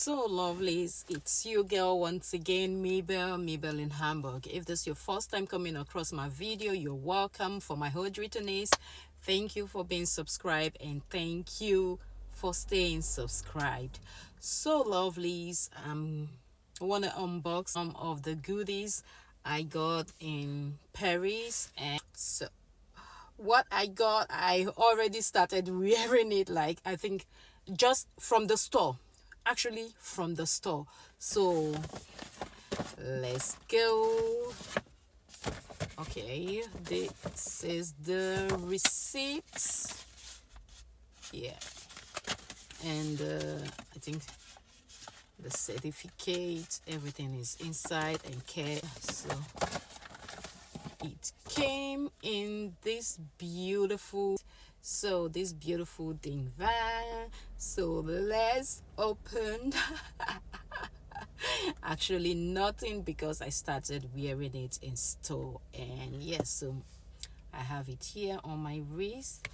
So lovelies, it's you girl once again, Mabel in Hamburg. If this is your first time coming across my video, you're welcome. For my old returnees, thank you for being subscribed and thank you for staying subscribed. So lovelies, I want to unbox some of the goodies I got in Paris. And so what I got, I already started wearing it, like I think just from the store, actually from the store. So let's go. Okay, this is the receipts. Yeah, and I think the certificate, everything is inside and care. So it came in this beautiful thing van. So let's open. Actually nothing, because I started wearing it in store. And yes, so I have it here on my wrist,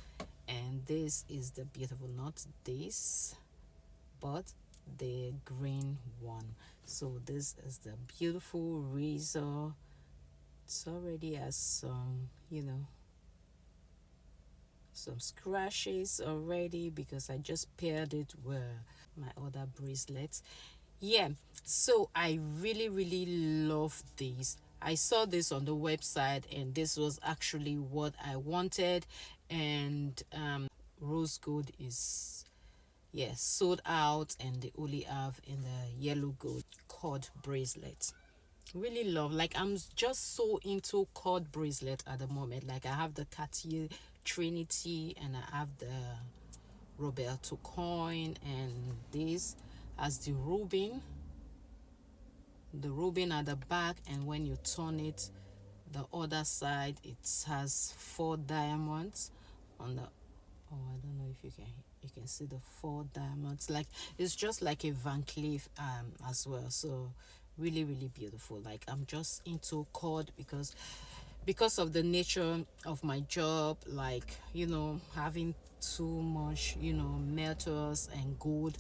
and this is the beautiful, not this but the green one. So this is the beautiful razor. It's already has some, some scratches already, because I just paired it with my other bracelets. Yeah, so I really love this. I saw this on the website and this was actually what I wanted. And rose gold is, yes, sold out, and they only have in the yellow gold cord bracelet. Really love, like I'm just so into cord bracelet at the moment. Like I have the Cartier Trinity and I have the Roberto coin, and this has the ruby at the back, and when you turn it the other side, it has 4 diamonds on the, oh, I don't know if you can see the 4 diamonds. Like it's just like a Van Cleef as well. So really beautiful. Like I'm just into cord because of the nature of my job, like having too much metals and gold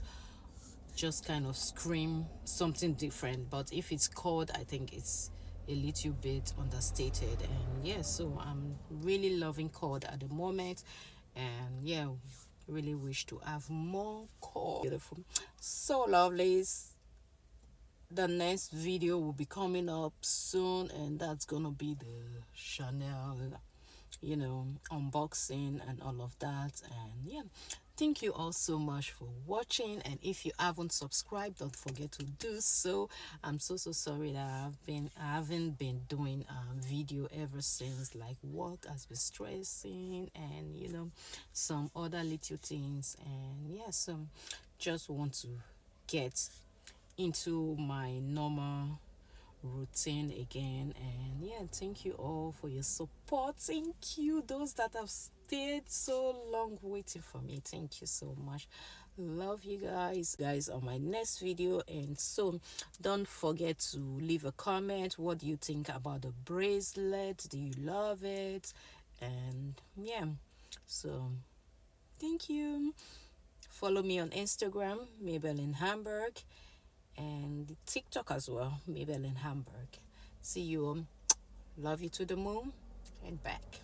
just kind of scream something different. But if it's cord, I think it's a little bit understated. And yeah, so I'm really loving cord at the moment. And yeah, really wish to have more cord. Beautiful. So lovely. The next video will be coming up soon, and that's gonna be the Chanel unboxing and all of that. And yeah, thank you all so much for watching, and if you haven't subscribed, don't forget to do so. I'm so sorry that I haven't been doing video ever since, like work has been stressing, and some other little things. And yeah, so just want to get into my normal routine again. And yeah, thank you all for your support. Thank you, those that have stayed so long waiting for me. Thank you so much. Love you guys on my next video. And so don't forget to leave a comment. What do you think about the bracelet? Do you love it? And yeah, so thank you. Follow me on Instagram, Mabel in Hamburg, and TikTok as well, Mabel in Hamburg. See you. Love you to the moon and back.